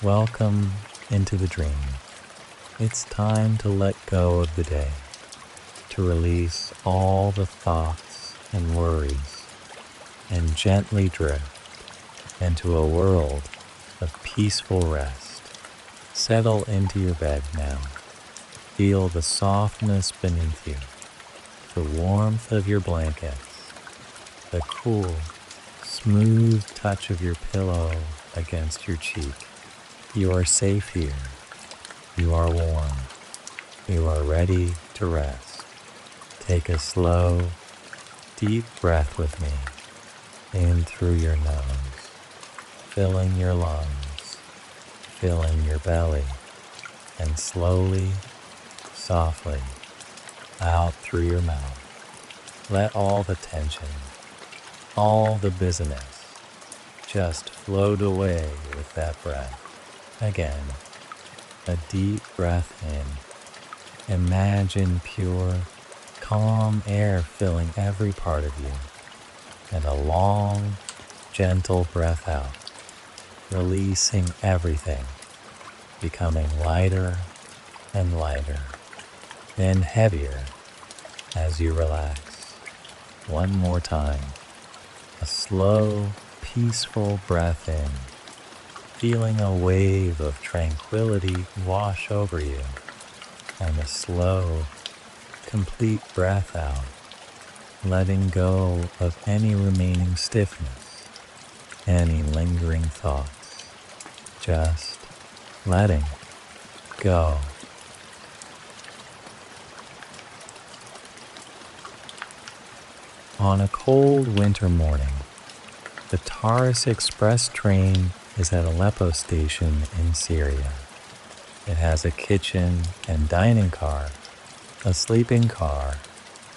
Welcome into the dream. It's time to let go of the day, to release all the thoughts and worries, and gently drift into a world of peaceful rest. Settle into your bed now. Feel the softness beneath you, the warmth of your blankets, the cool, smooth touch of your pillow against your cheek. You are safe here. You are warm. You are ready to rest. Take a slow, deep breath with me in through your nose, filling your lungs, filling your belly, and slowly, softly, out through your mouth. Let all the tension, all the busyness, just float away with that breath. Again, a deep breath in. Imagine pure, calm air filling every part of you, and a long, gentle breath out, releasing everything, becoming lighter and lighter, then heavier as you relax. One more time, a slow, peaceful breath in, feeling a wave of tranquility wash over you, and a slow, complete breath out, letting go of any remaining stiffness, any lingering thoughts, just letting go. On a cold winter morning, the Orient Express train is at Aleppo station in Syria. It has a kitchen and dining car, a sleeping car,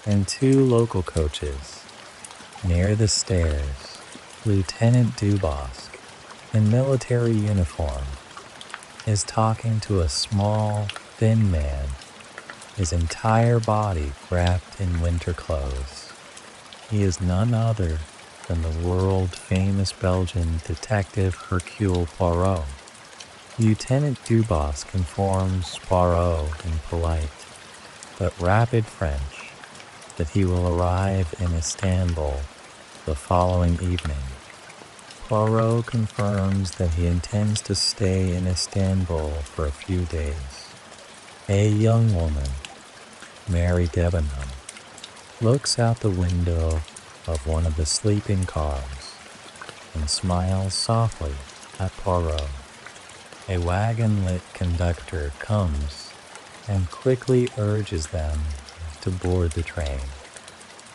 and 2 local coaches. Near the stairs, Lieutenant Dubosk, in military uniform, is talking to a small, thin man, his entire body wrapped in winter clothes. He is none other than the world-famous Belgian detective Hercule Poirot. Lieutenant Dubosk informs Poirot in polite but rapid French that he will arrive in Istanbul the following evening. Poirot confirms that he intends to stay in Istanbul for a few days. A young woman, Mary Debenham, looks out the window of one of the sleeping cars and smiles softly at Poirot. A wagon-lit conductor comes and quickly urges them to board the train.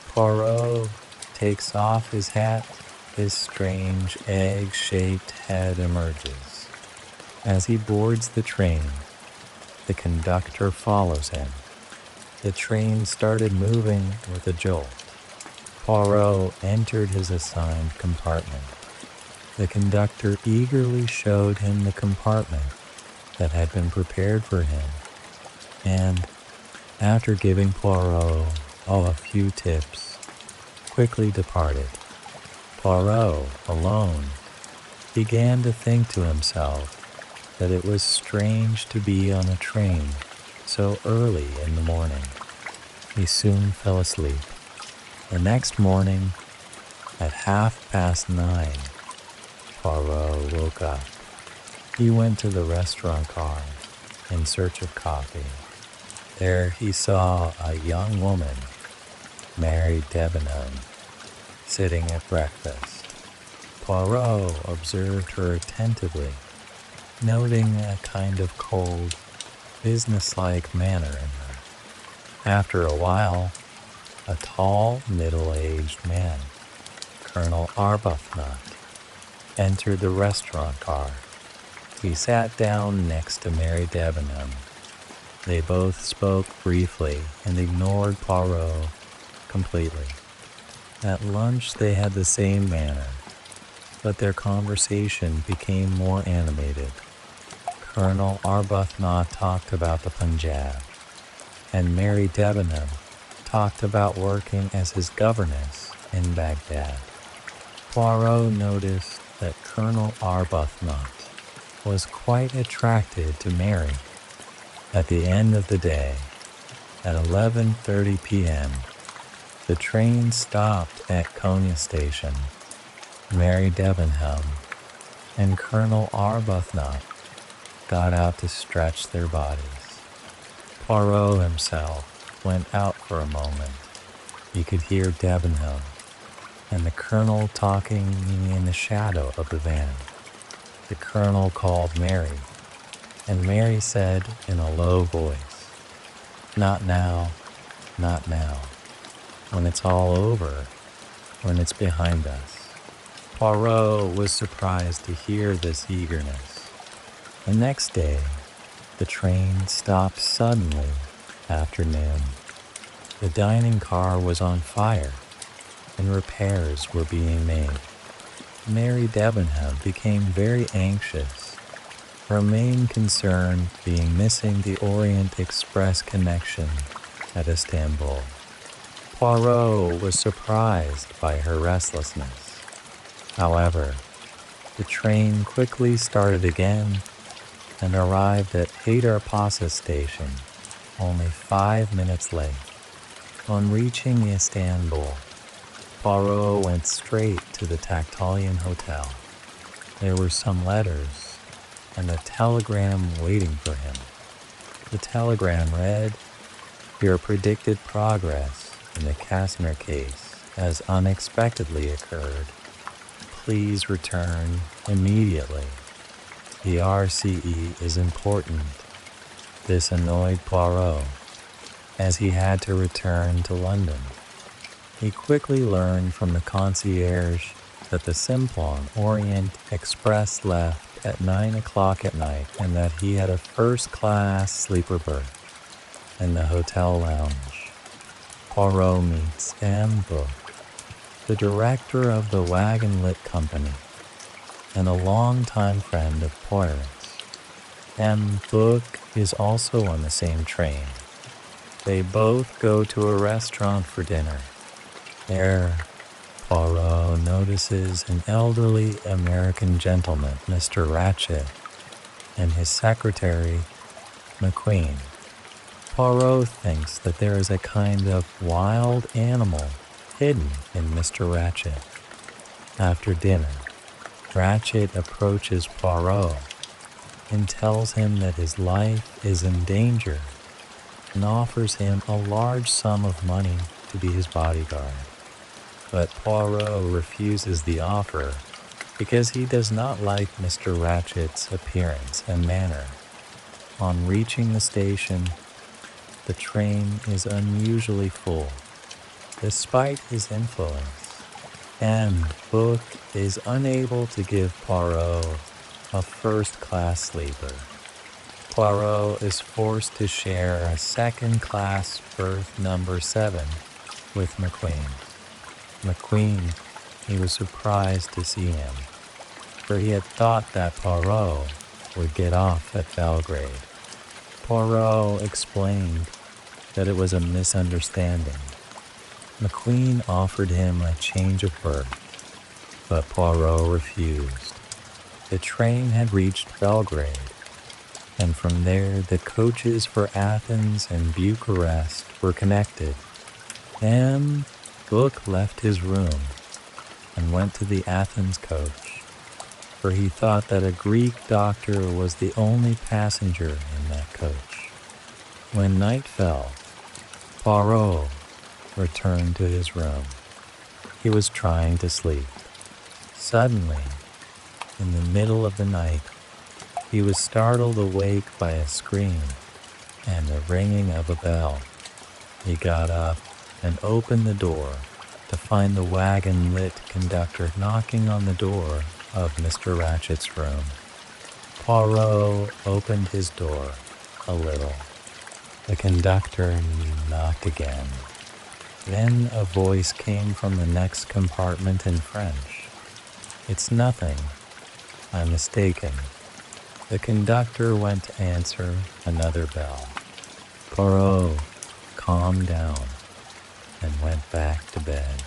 Poirot takes off his hat. His strange egg-shaped head emerges. As he boards the train, the conductor follows him. The train started moving with a jolt. Poirot entered his assigned compartment. The conductor eagerly showed him the compartment that had been prepared for him, and, after giving Poirot a few tips, quickly departed. Poirot, alone, began to think to himself that it was strange to be on a train so early in the morning. He soon fell asleep. The next morning, at 9:30, Poirot woke up. He went to the restaurant car in search of coffee. There he saw a young woman, Mary Debenham, sitting at breakfast. Poirot observed her attentively, noting a kind of cold, businesslike manner in her. After a while, a tall, middle-aged man, Colonel Arbuthnot, entered the restaurant car. He sat down next to Mary Debenham. They both spoke briefly and ignored Poirot completely. At lunch they had the same manner, but their conversation became more animated. Colonel Arbuthnot talked about the Punjab, and Mary Debenham talked about working as his governess in Baghdad. Poirot noticed that Colonel Arbuthnot was quite attracted to Mary. At the end of the day, at 11:30 p.m., the train stopped at Konya Station. Mary Debenham and Colonel Arbuthnot got out to stretch their bodies. Poirot himself went out for a moment. He could hear Debenham and the Colonel talking in the shadow of the van. The Colonel called Mary, and Mary said in a low voice, "Not now, not now. When it's all over, when it's behind us." Poirot was surprised to hear this eagerness. The next day, the train stopped suddenly after noon. The dining car was on fire, and repairs were being made. Mary Debenham became very anxious, her main concern being missing the Orient Express connection at Istanbul. Poirot was surprised by her restlessness. However, the train quickly started again and arrived at Haydarpasa Station only 5 minutes late. On reaching Istanbul, Poirot went straight to the Tactalian Hotel. There were some letters and a telegram waiting for him. The telegram read, "Your predicted progress in the Kastner case has unexpectedly occurred. Please return immediately. The RCE is important." This annoyed Poirot, as he had to return to London. He quickly learned from the concierge that the Simplon Orient Express left at 9 o'clock at night and that he had a first-class sleeper berth in the hotel lounge. Poirot meets M. Book, the director of the Wagon Lit Company, and a longtime friend of Poirot's. M. Book is also on the same train. They both go to a restaurant for dinner. There, Poirot notices an elderly American gentleman, Mr. Ratchet, and his secretary, McQueen. Poirot thinks that there is a kind of wild animal hidden in Mr. Ratchet. After dinner, Ratchet approaches Poirot and tells him that his life is in danger and offers him a large sum of money to be his bodyguard. But Poirot refuses the offer because he does not like Mr. Ratchet's appearance and manner. On reaching the station, the train is unusually full. Despite his influence, M. Book is unable to give Poirot a first-class sleeper. Poirot is forced to share a second-class berth number 7 with McQueen. McQueen, he was surprised to see him, for he had thought that Poirot would get off at Belgrade. Poirot explained that it was a misunderstanding. McQueen offered him a change of berth, but Poirot refused. The train had reached Belgrade, and from there the coaches for Athens and Bucharest were connected. M. Book left his room and went to the Athens coach, for he thought that a Greek doctor was the only passenger in that coach. When night fell, Poirot returned to his room. He was trying to sleep. Suddenly, in the middle of the night, he was startled awake by a scream and the ringing of a bell. He got up and opened the door to find the Wagon Lit conductor knocking on the door of Mr. Ratchet's room. Poirot opened his door a little. The conductor knocked again. Then a voice came from the next compartment in French. "It's nothing. I'm mistaken." The conductor went to answer another bell. Poirot calmed down and went back to bed.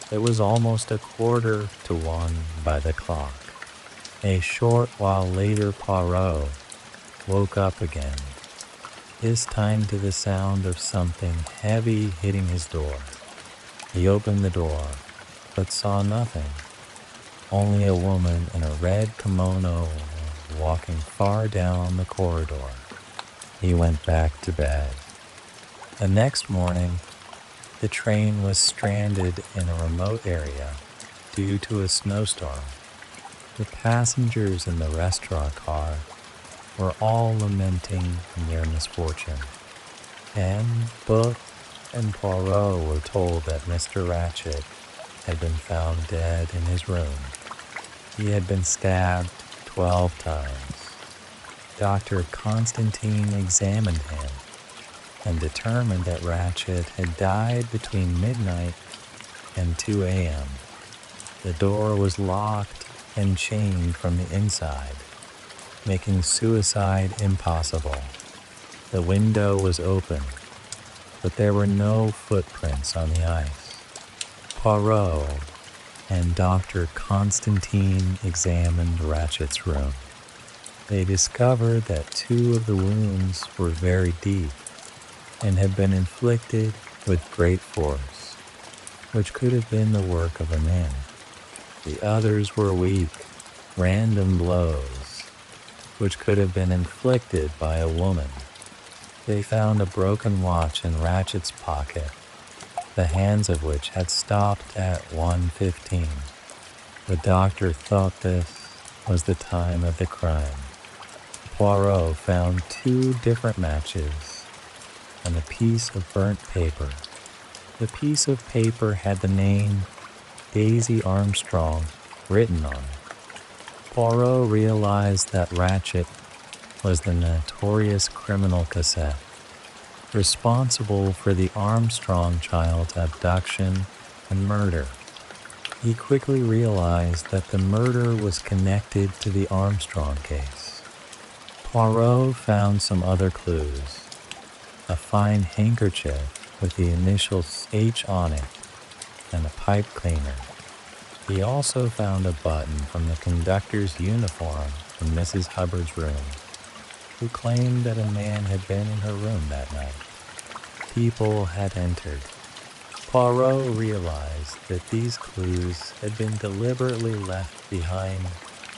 It was almost 1:45 by the clock. A short while later, Poirot woke up again, this time to the sound of something heavy hitting his door. He opened the door, but saw nothing, only a woman in a red kimono walking far down the corridor. He went back to bed. The next morning, the train was stranded in a remote area due to a snowstorm. The passengers in the restaurant car were all lamenting their misfortune, and Book and Poirot were told that Mr. Ratchet had been found dead in his room. He had been stabbed 12 times. Dr. Constantine examined him and determined that Ratchet had died between midnight and 2 a.m. The door was locked and chained from the inside, making suicide impossible. The window was open, but there were no footprints on the ice. Poirot and Dr. Constantine examined Ratchet's room. They discovered that 2 of the wounds were very deep and had been inflicted with great force, which could have been the work of a man. The others were weak, random blows, which could have been inflicted by a woman. They found a broken watch in Ratchet's pocket, the hands of which had stopped at 1:15. The doctor thought this was the time of the crime. Poirot found 2 different matches and a piece of burnt paper. The piece of paper had the name Daisy Armstrong written on it. Poirot realized that Ratchet was the notorious criminal Cassette, responsible for the Armstrong child's abduction and murder. He quickly realized that the murder was connected to the Armstrong case. Poirot found some other clues: a fine handkerchief with the initials H on it and a pipe cleaner. He also found a button from the conductor's uniform in Mrs. Hubbard's room, who claimed that a man had been in her room that night. People had entered. Poirot realized that these clues had been deliberately left behind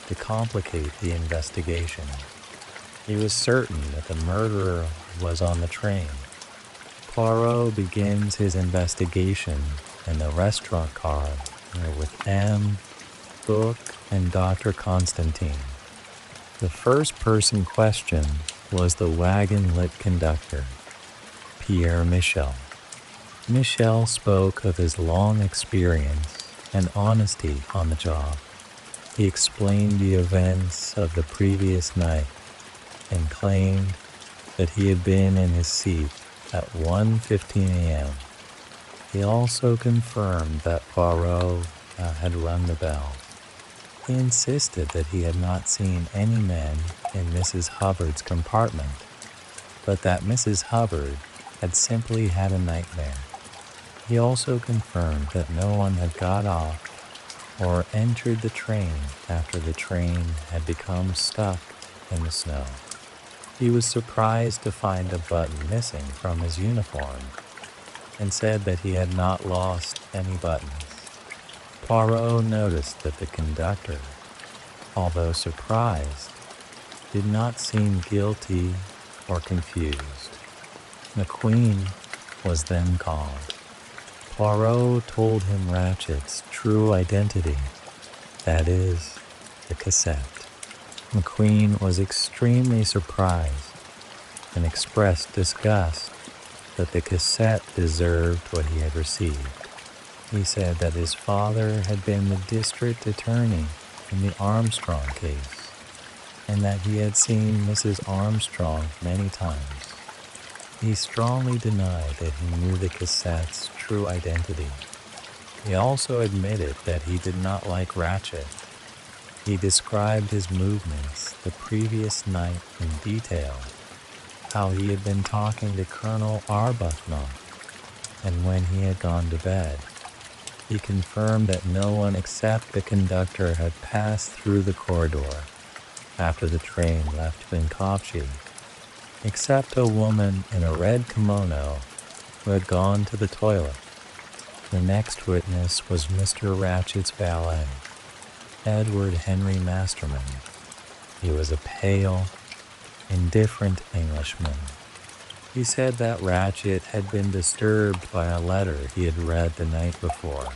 to complicate the investigation. He was certain that the murderer was on the train. Poirot begins his investigation in the restaurant car with M, Book, and Dr. Constantine. The first person questioned was the wagon-lit conductor, Pierre Michel. Michel spoke of his long experience and honesty on the job. He explained the events of the previous night and claimed that he had been in his seat at 1:15 a.m. He also confirmed that Poirot had rung the bell. He insisted that he had not seen any men in Mrs. Hubbard's compartment, but that Mrs. Hubbard had simply had a nightmare. He also confirmed that no one had got off or entered the train after the train had become stuck in the snow. He was surprised to find a button missing from his uniform and said that he had not lost any buttons. Poirot noticed that the conductor, although surprised, did not seem guilty or confused. McQueen was then called. Poirot told him Ratchet's true identity, that is, the cassette. McQueen was extremely surprised and expressed disgust that the cassette deserved what he had received. He said that his father had been the district attorney in the Armstrong case, and that he had seen Mrs. Armstrong many times. He strongly denied that he knew the cassette's true identity. He also admitted that he did not like Ratchet. He described his movements the previous night in detail, how he had been talking to Colonel Arbuthnot, and when he had gone to bed. He confirmed that no one except the conductor had passed through the corridor after the train left Vinkovci, except a woman in a red kimono who had gone to the toilet. The next witness was Mr. Ratchet's valet, Edward Henry Masterman. He was a pale, indifferent Englishman. He said that Ratchet had been disturbed by a letter he had read the night before,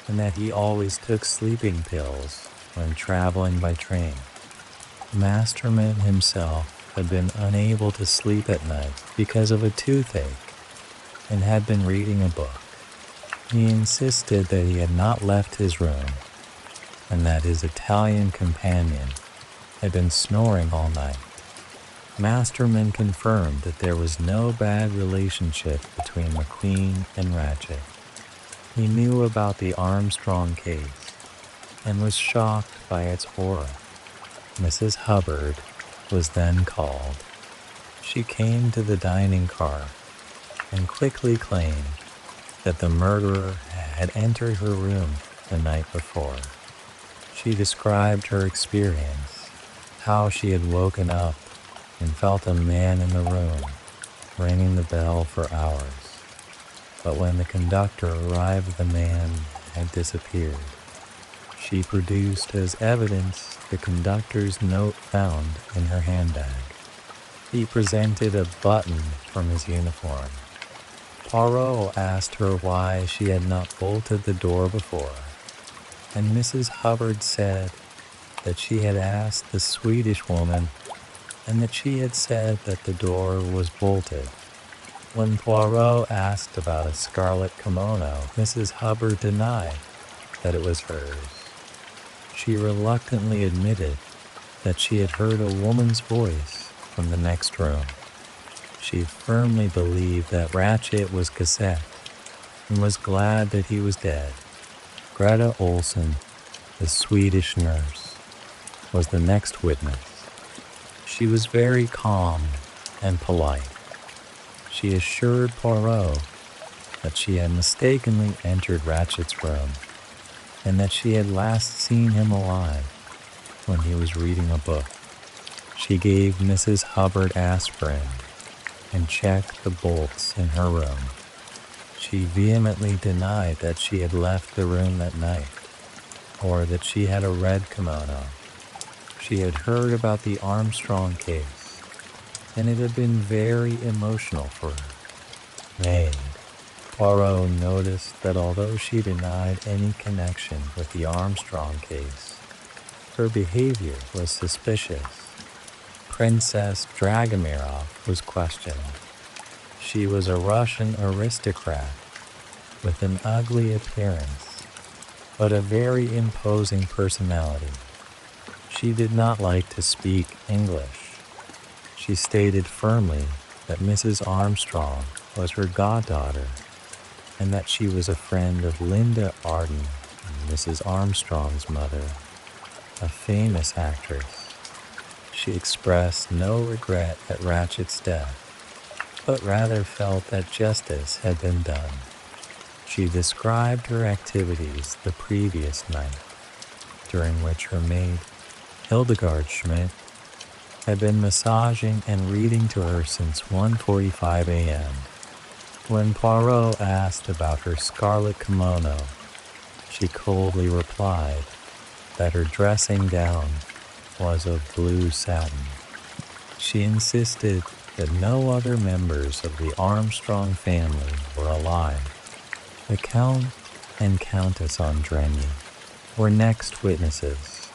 and that he always took sleeping pills when traveling by train. Masterman himself had been unable to sleep at night because of a toothache and had been reading a book. He insisted that he had not left his room and that his Italian companion had been snoring all night. Masterman confirmed that there was no bad relationship between McQueen and Ratchet. He knew about the Armstrong case and was shocked by its horror. Mrs. Hubbard was then called. She came to the dining car and quickly claimed that the murderer had entered her room the night before. She described her experience, how she had woken up and felt a man in the room, ringing the bell for hours. But when the conductor arrived, the man had disappeared. She produced as evidence the conductor's note found in her handbag. He presented a button from his uniform. Poirot asked her why she had not bolted the door before, and Mrs. Hubbard said that she had asked the Swedish woman and that she had said that the door was bolted. When Poirot asked about a scarlet kimono, Mrs. Hubbard denied that it was hers. She reluctantly admitted that she had heard a woman's voice from the next room. She firmly believed that Ratchet was Cassette and was glad that he was dead. Greta Olson, the Swedish nurse, was the next witness. She was very calm and polite. She assured Poirot that she had mistakenly entered Ratchet's room and that she had last seen him alive when he was reading a book. She gave Mrs. Hubbard aspirin and checked the bolts in her room. She vehemently denied that she had left the room that night or that she had a red kimono. She had heard about the Armstrong case, and it had been very emotional for her. Maid. Poirot noticed that although she denied any connection with the Armstrong case, her behavior was suspicious. Princess Dragomirov was questioned. She was a Russian aristocrat with an ugly appearance, but a very imposing personality. She did not like to speak English. She stated firmly that Mrs. Armstrong was her goddaughter and that she was a friend of Linda Arden, Mrs. Armstrong's mother, a famous actress. She expressed no regret at Ratchet's death, but rather felt that justice had been done. She described her activities the previous night, during which her maid, Hildegard Schmidt, had been massaging and reading to her since 1:45 a.m. When Poirot asked about her scarlet kimono, she coldly replied that her dressing gown was of blue satin. She insisted that no other members of the Armstrong family were alive. The Count and Countess Andreni were next witnesses.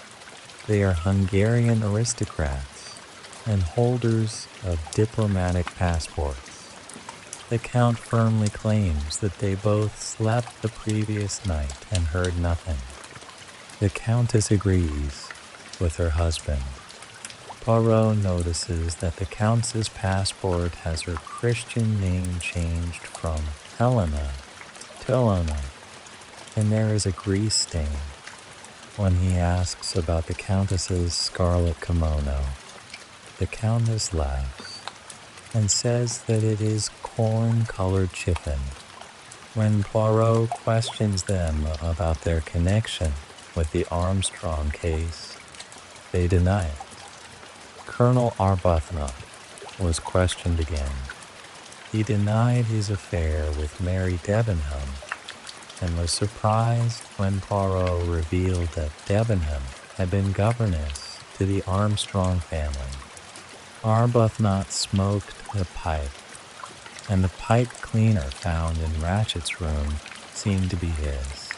They are Hungarian aristocrats and holders of diplomatic passports. The Count firmly claims that they both slept the previous night and heard nothing. The Countess agrees with her husband. Poirot notices that the Countess's passport has her Christian name changed from Helena to Ilona, and there is a grease stain. When he asks about the Countess's scarlet kimono, the Countess laughs and says that it is corn-colored chiffon. When Poirot questions them about their connection with the Armstrong case, they deny it. Colonel Arbuthnot was questioned again. He denied his affair with Mary Debenham and was surprised when Poirot revealed that Debenham had been governess to the Armstrong family. Arbuthnot smoked a pipe, and the pipe cleaner found in Ratchet's room seemed to be his.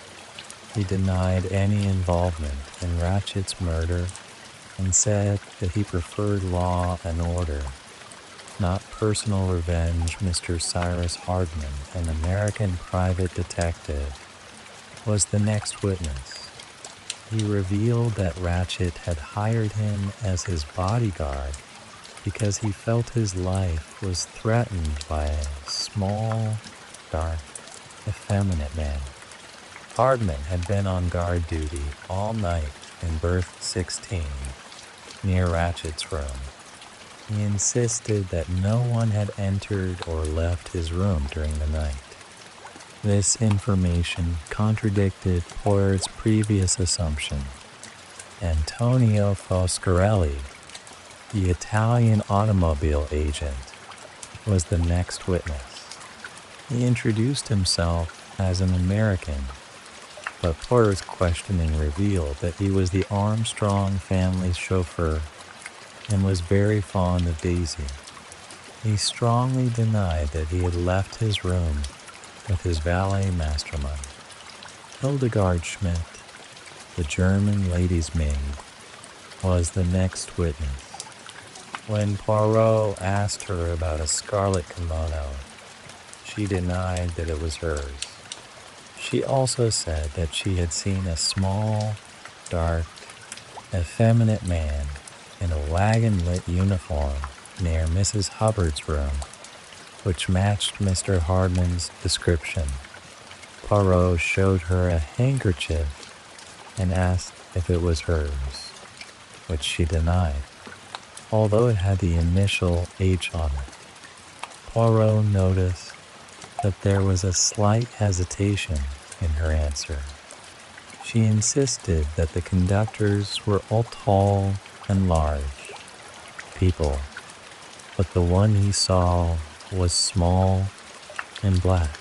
He denied any involvement in Ratchet's murder and said that he preferred law and order, not personal revenge. Mr. Cyrus Hardman, an American private detective, was the next witness. He revealed that Ratchet had hired him as his bodyguard because he felt his life was threatened by a small, dark, effeminate man. Hardman had been on guard duty all night in berth 16, near Ratchet's room. He insisted that no one had entered or left his room during the night. This information contradicted Poirot's previous assumption. Antonio Foscarelli, the Italian automobile agent, was the next witness. He introduced himself as an American, but Poirot's questioning revealed that he was the Armstrong family's chauffeur and was very fond of Daisy. He strongly denied that he had left his room with his valet mastermind. Hildegard Schmidt, the German lady's maid, was the next witness. When Poirot asked her about a scarlet kimono, she denied that it was hers. She also said that she had seen a small, dark, effeminate man in a wagon-lit uniform near Mrs. Hubbard's room, which matched Mr. Hardman's description. Poirot showed her a handkerchief and asked if it was hers, which she denied, although it had the initial H on it. Poirot noticed that there was a slight hesitation in her answer. She insisted that the conductors were all tall and large people, but the one he saw was small and black.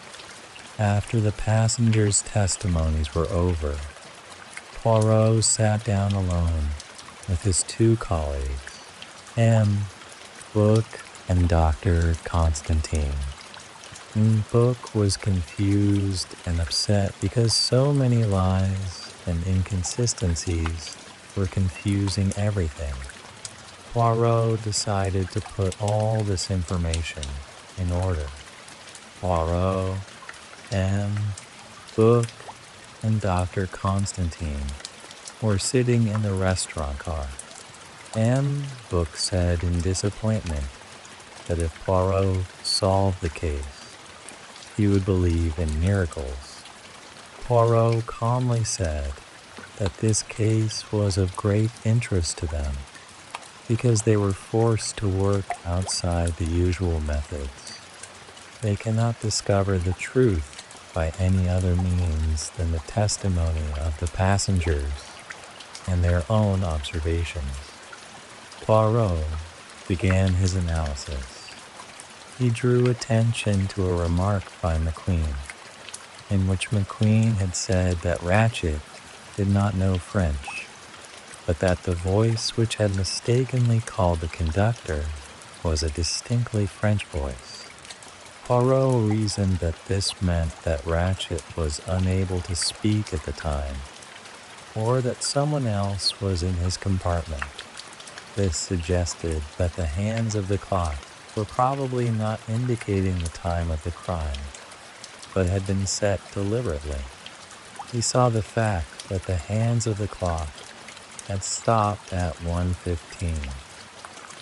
After the passengers' testimonies were over, Poirot sat down alone with his two colleagues, M. Book and Dr. Constantine. Book was confused and upset because so many lies and inconsistencies were confusing everything. Poirot decided to put all this information in order. Poirot, M. Book, and Dr. Constantine were sitting in the restaurant car. M. Book said in disappointment that if Poirot solved the case, he would believe in miracles. Poirot calmly said that this case was of great interest to them because they were forced to work outside the usual methods. They cannot discover the truth by any other means than the testimony of the passengers and their own observations. Poirot began his analysis. He drew attention to a remark by McQueen, in which McQueen had said that Ratchet did not know French, but that the voice which had mistakenly called the conductor was a distinctly French voice. Poirot reasoned that this meant that Ratchet was unable to speak at the time, or that someone else was in his compartment. This suggested that the hands of the clock were probably not indicating the time of the crime, but had been set deliberately. He saw the fact that the hands of the clock had stopped at 1:15,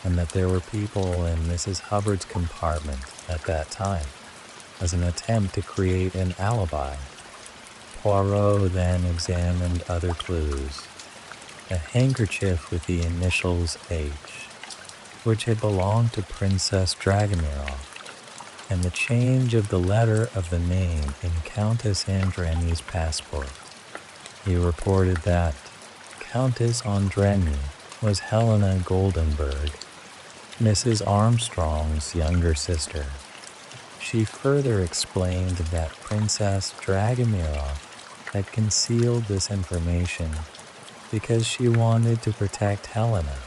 and that there were people in Mrs. Hubbard's compartment at that time, as an attempt to create an alibi. Poirot then examined other clues. A handkerchief with the initials H, which had belonged to Princess Dragomirov, and the change of the letter of the name in Countess Andreni's passport. He reported that Countess Andreni was Helena Goldenberg, Mrs. Armstrong's younger sister. She further explained that Princess Dragomirov had concealed this information because she wanted to protect Helena.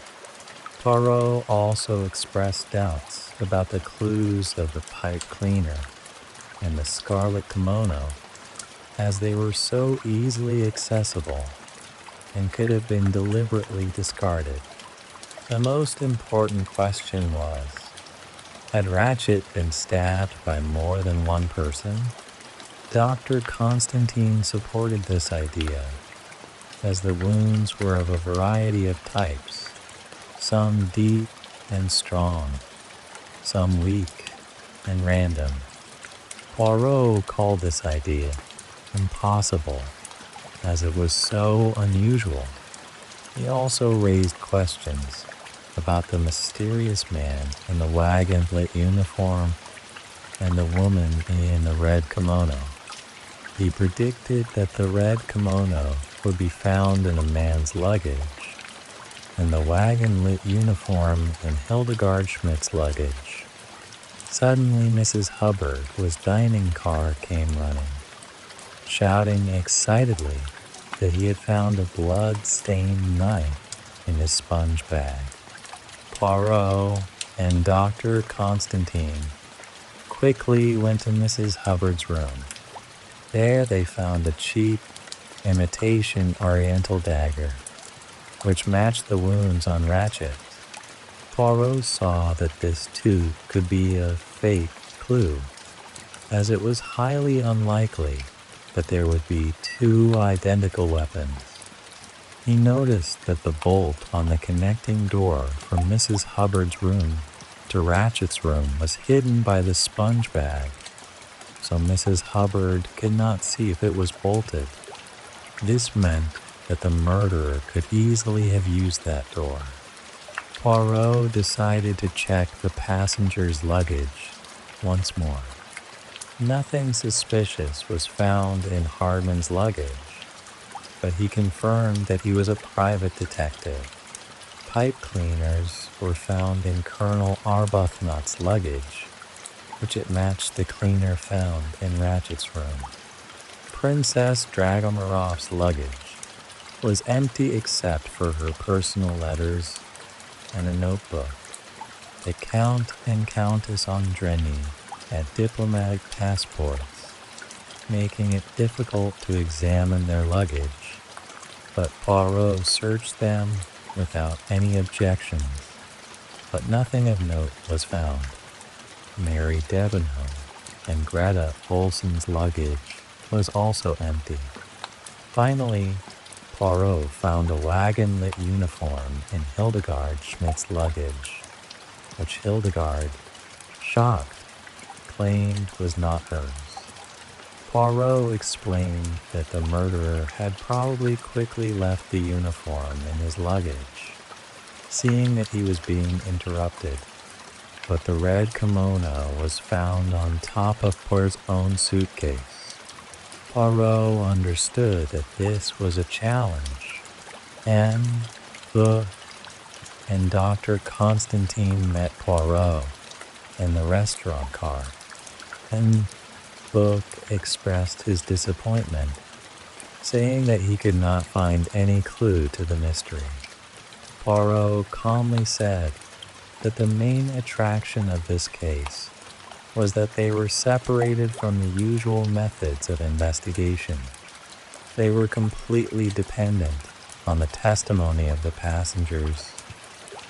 Poirot also expressed doubts about the clues of the pipe cleaner and the scarlet kimono, as they were so easily accessible and could have been deliberately discarded. The most important question was, had Ratchet been stabbed by more than one person? Dr. Constantine supported this idea, as the wounds were of a variety of types, some deep and strong, some weak and random. Poirot called this idea impossible, as it was so unusual. He also raised questions about the mysterious man in the wagon-lit uniform and the woman in the red kimono. He predicted that the red kimono would be found in a man's luggage, and the wagon-lit uniform in Hildegard Schmidt's luggage. Suddenly Mrs. Hubbard's dining car came running, shouting excitedly that he had found a blood-stained knife in his sponge bag. Poirot and Dr. Constantine quickly went to Mrs. Hubbard's room. There they found a cheap imitation oriental dagger, which matched the wounds on Ratchet. Poirot saw that this too could be a fake clue, as it was highly unlikely that there would be two identical weapons. He noticed that the bolt on the connecting door from Mrs. Hubbard's room to Ratchet's room was hidden by the sponge bag, so Mrs. Hubbard could not see if it was bolted. This meant that the murderer could easily have used that door. Poirot decided to check the passenger's luggage once more. Nothing suspicious was found in Hardman's luggage, but he confirmed that he was a private detective. Pipe cleaners were found in Colonel Arbuthnot's luggage, which it matched the cleaner found in Ratchet's room. Princess Dragomirov's luggage was empty except for her personal letters and a notebook. The Count and Countess Andreni had diplomatic passports, making it difficult to examine their luggage, but Poirot searched them without any objections, but nothing of note was found. Mary Debenham and Greta Olson's luggage was also empty. Finally, Poirot found a wagon-lit uniform in Hildegard Schmidt's luggage, which Hildegard, shocked, claimed was not hers. Poirot explained that the murderer had probably quickly left the uniform in his luggage, seeing that he was being interrupted, but the red kimono was found on top of Poirot's own suitcase. Poirot understood that this was a challenge, and Dr. Constantine met Poirot in the restaurant car, and Book expressed his disappointment, saying that he could not find any clue to the mystery. Poirot calmly said that the main attraction of this case was that they were separated from the usual methods of investigation. They were completely dependent on the testimony of the passengers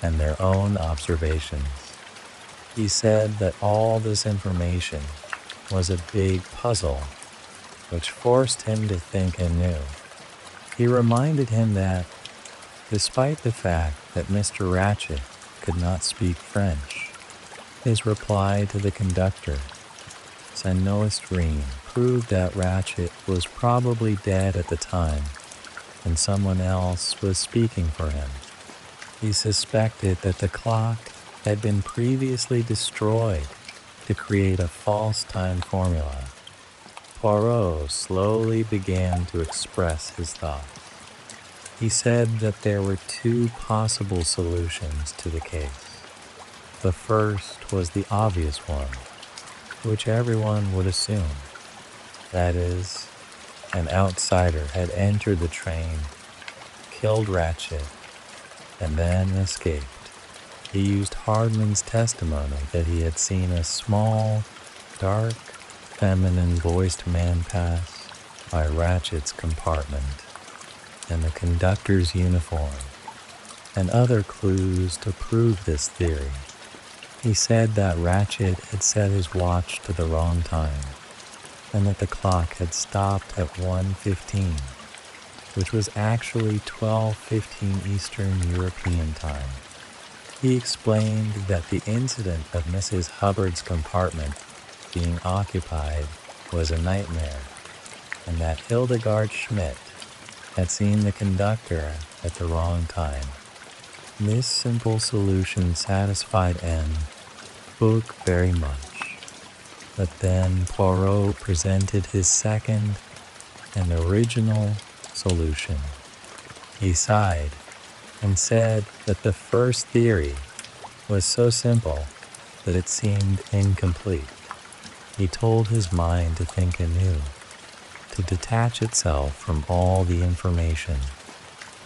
and their own observations. He said that all this information was a big puzzle, which forced him to think anew. He reminded him that, despite the fact that Mr. Ratchet could not speak French, his reply to the conductor, Sanoestrine, proved that Ratchet was probably dead at the time, and someone else was speaking for him. He suspected that the clock had been previously destroyed to create a false time formula, Poirot slowly began to express his thoughts. He said that there were two possible solutions to the case. The first was the obvious one, which everyone would assume. That is, an outsider had entered the train, killed Ratchet, and then escaped. He used Hardman's testimony that he had seen a small, dark, feminine-voiced man pass by Ratchet's compartment, and the conductor's uniform, and other clues to prove this theory. He said that Ratchet had set his watch to the wrong time, and that the clock had stopped at 1:15, which was actually 12:15 Eastern European time. He explained that the incident of Mrs. Hubbard's compartment being occupied was a nightmare, and that Hildegard Schmidt had seen the conductor at the wrong time. This simple solution satisfied Book very much. But then Poirot presented his second and original solution. He sighed and said that the first theory was so simple that it seemed incomplete. He told his mind to think anew, to detach itself from all the information.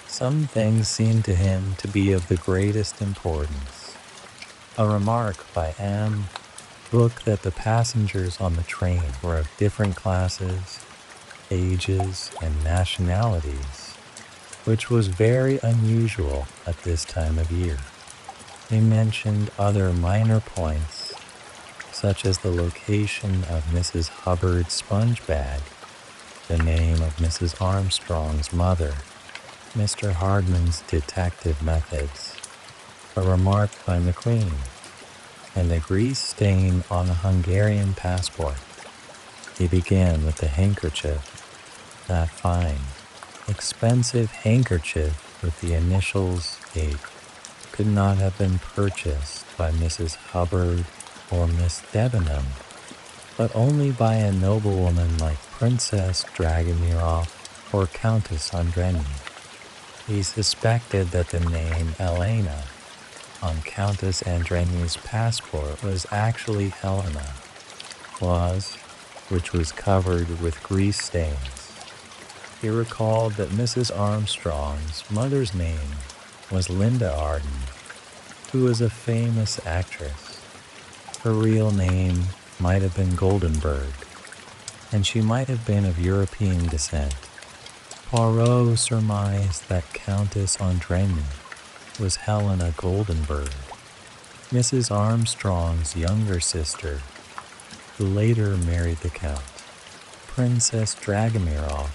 Some things seemed to him to be of the greatest importance. A remark by Book that the passengers on the train were of different classes, ages, and nationalities, which was very unusual at this time of year. He mentioned other minor points, such as the location of Mrs. Hubbard's sponge bag, the name of Mrs. Armstrong's mother, Mr. Hardman's detective methods, a remark by McQueen, and a grease stain on a Hungarian passport. He began with the handkerchief, that fine, expensive handkerchief with the initials H could not have been purchased by Mrs. Hubbard or Miss Debenham, but only by a noblewoman like Princess Dragomirov or Countess Andreni. He suspected that the name Elena on Countess Andreni's passport was actually Helena, which was covered with grease stains. He recalled that Mrs. Armstrong's mother's name was Linda Arden, who was a famous actress. Her real name might have been Goldenberg, and she might have been of European descent. Poirot surmised that Countess Andreni was Helena Goldenberg, Mrs. Armstrong's younger sister, who later married the Count. Princess Dragomirov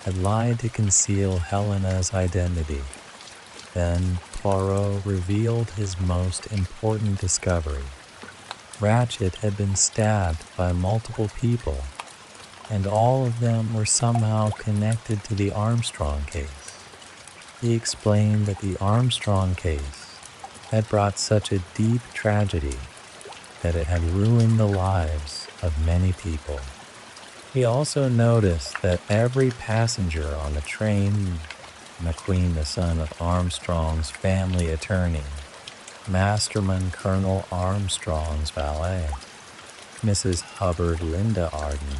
had lied to conceal Helena's identity. Then Poirot revealed his most important discovery. Ratchet had been stabbed by multiple people, and all of them were somehow connected to the Armstrong case. He explained that the Armstrong case had brought such a deep tragedy that it had ruined the lives of many people. He also noticed that every passenger on the train, McQueen, the son of Armstrong's family attorney, Masterman Colonel Armstrong's valet, Mrs. Hubbard Linda Arden,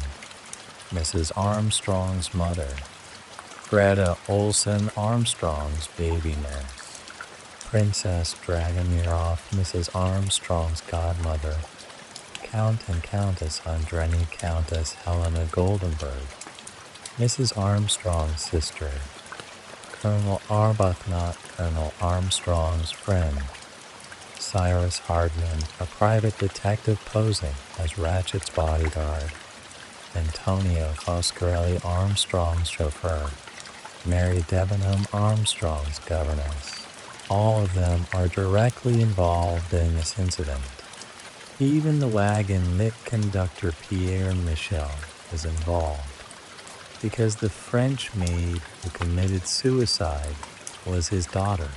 Mrs. Armstrong's mother, Greta Olson Armstrong's baby nurse, Princess Dragomirov, Mrs. Armstrong's godmother, Count and Countess Andreni Countess Helena Goldenberg, Mrs. Armstrong's sister, Colonel Arbuthnot, Colonel Armstrong's friend, Cyrus Hardman, a private detective posing as Ratchet's bodyguard, Antonio Foscarelli Armstrong's chauffeur, Mary Debenham Armstrong's governess. All of them are directly involved in this incident. Even the wagon-lit conductor Pierre Michel is involved, because the French maid who committed suicide was his daughter.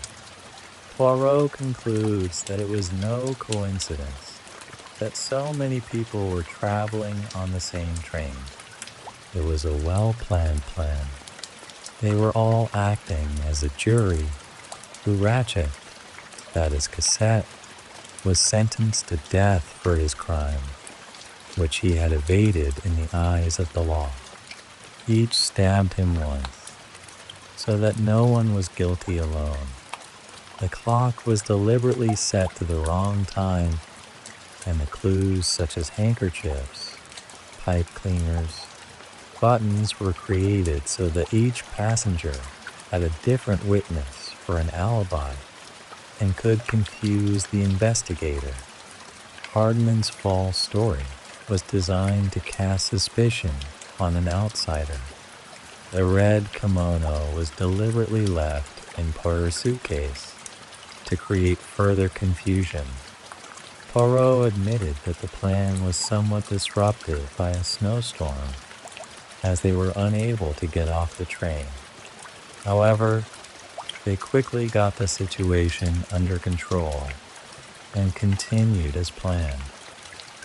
Poirot concludes that it was no coincidence that so many people were traveling on the same train. It was a well-planned plan. They were all acting as a jury who Ratchet, that is Cassette, was sentenced to death for his crime, which he had evaded in the eyes of the law. Each stabbed him once, so that no one was guilty alone. The clock was deliberately set to the wrong time, and the clues such as handkerchiefs, pipe cleaners, buttons were created so that each passenger had a different witness for an alibi and could confuse the investigator. Hardman's false story was designed to cast suspicion on an outsider. The red kimono was deliberately left in Poirot's suitcase to create further confusion. Poirot admitted that the plan was somewhat disrupted by a snowstorm, as they were unable to get off the train. However, they quickly got the situation under control and continued as planned.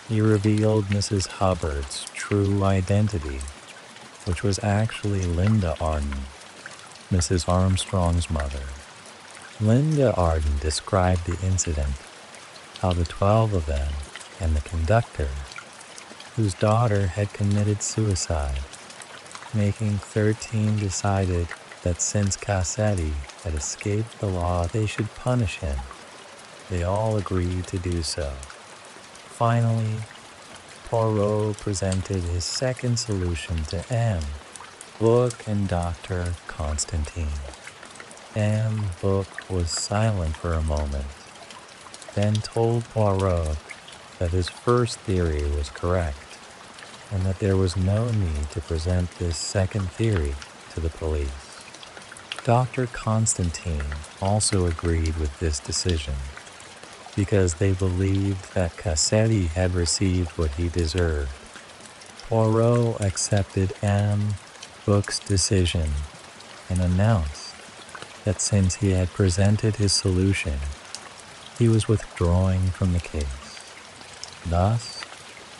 He revealed Mrs. Hubbard's true identity, which was actually Linda Arden, Mrs. Armstrong's mother. Linda Arden described the incident, how the 12 of them and the conductor, whose daughter had committed suicide, making 13 decided that since Cassetti had escaped the law, they should punish him. They all agreed to do so. Finally, Poirot presented his second solution to M, Book and Dr. Constantine. M. Book was silent for a moment, then told Poirot that his first theory was correct, and that there was no need to present this second theory to the police. Dr. Constantine also agreed with this decision, because they believed that Cassetti had received what he deserved. Poirot accepted M. Book's decision and announced that since he had presented his solution, he was withdrawing from the case. Thus,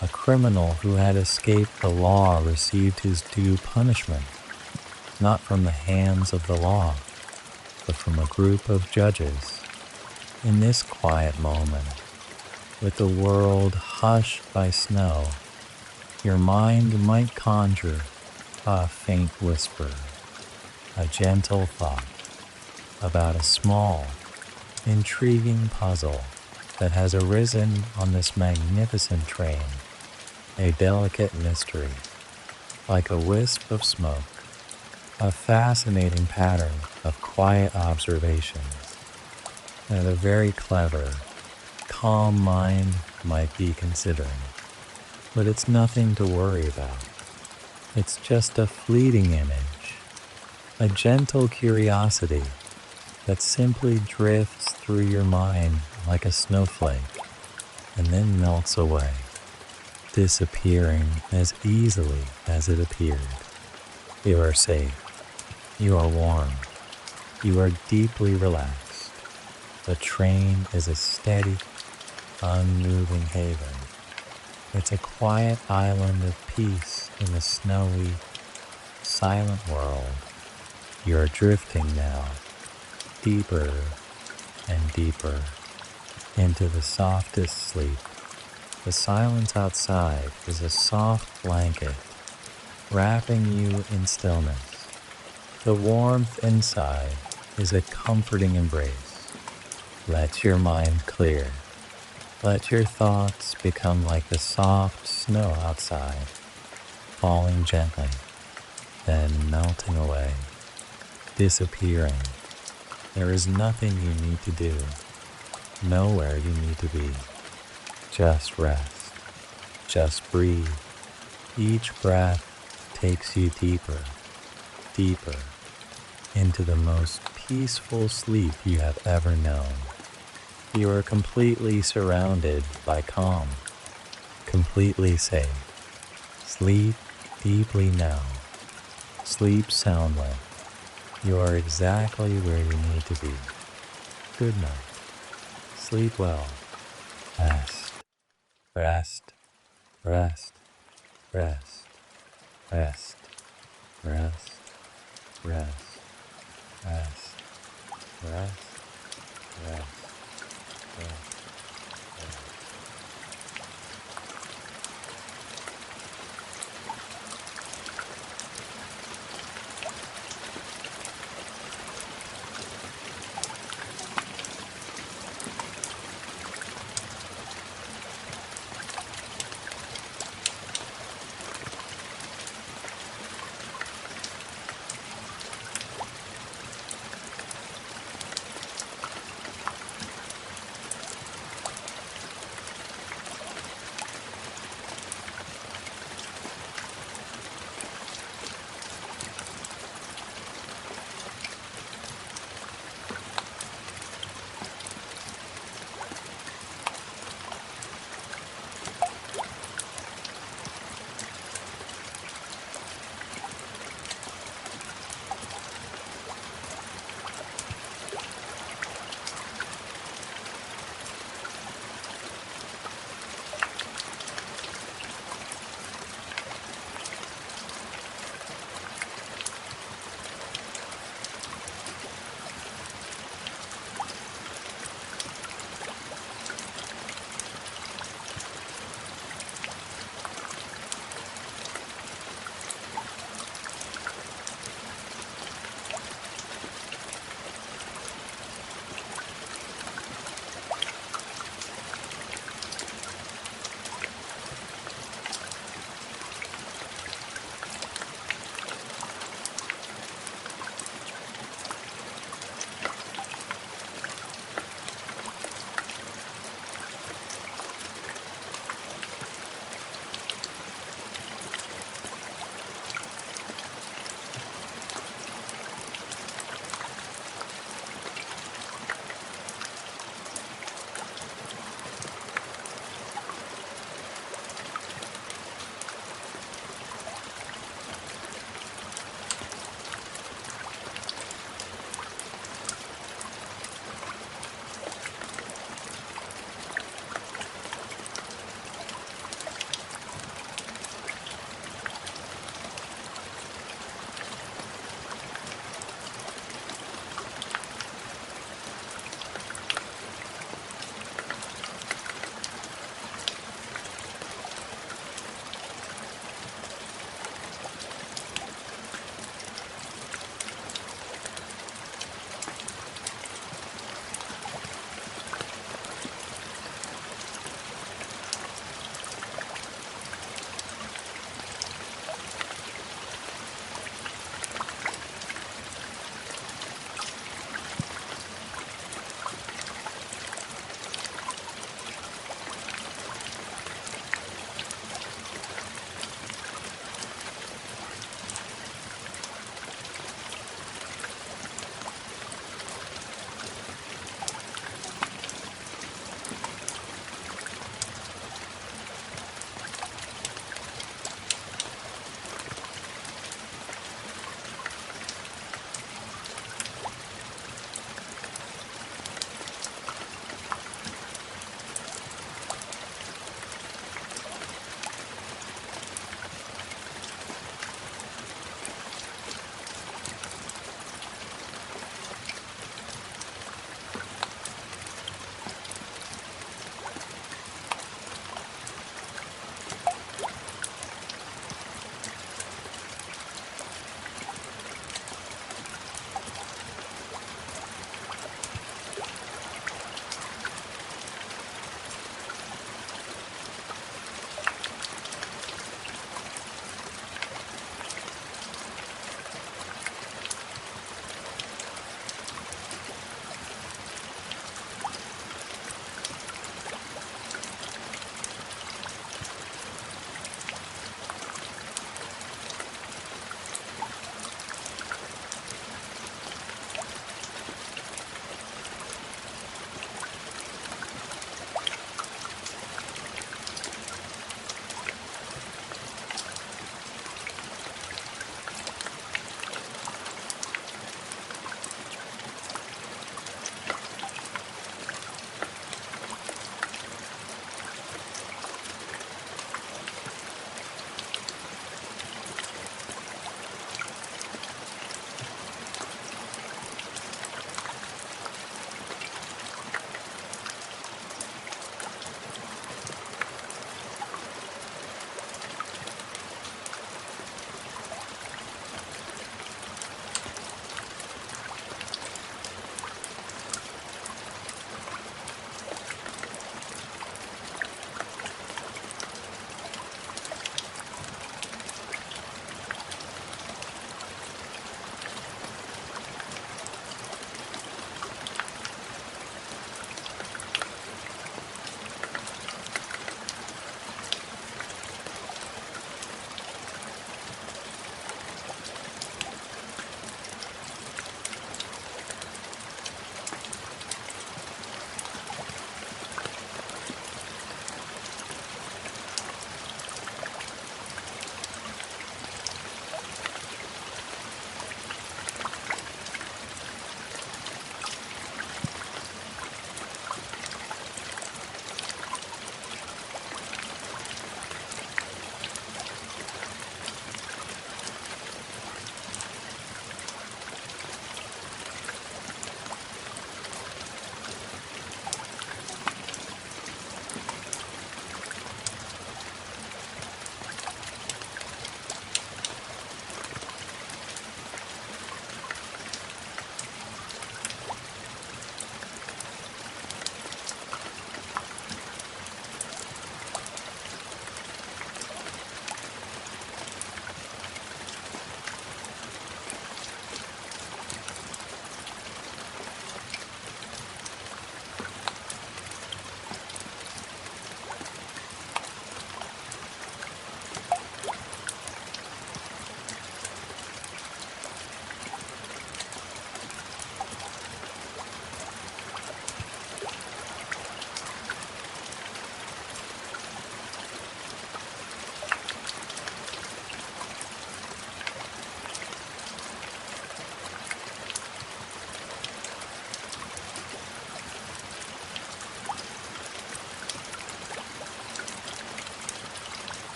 a criminal who had escaped the law received his due punishment, not from the hands of the law, but from a group of judges. In this quiet moment, with the world hushed by snow, your mind might conjure a faint whisper, a gentle thought about a small, intriguing puzzle that has arisen on this magnificent train, a delicate mystery, like a wisp of smoke, a fascinating pattern of quiet observations that a very clever, calm mind might be considering. But it's nothing to worry about. It's just a fleeting image, a gentle curiosity that simply drifts through your mind like a snowflake and then melts away, disappearing as easily as it appeared. You are safe. You are warm. You are deeply relaxed. The train is a steady, unmoving haven. It's a quiet island of peace in the snowy, silent world. You are drifting now, deeper and deeper, into the softest sleep. The silence outside is a soft blanket, wrapping you in stillness. The warmth inside is a comforting embrace. Let your mind clear. Let your thoughts become like the soft snow outside, falling gently, then melting away, disappearing. There is nothing you need to do, nowhere you need to be. Just rest, just breathe. Each breath takes you deeper, deeper, into the most peaceful sleep you have ever known. You are completely surrounded by calm, completely safe. Sleep deeply now. Sleep soundly. You are exactly where you need to be. Good night. Sleep well. Rest. Rest, rest, rest, rest, rest, rest, rest, rest, rest, rest.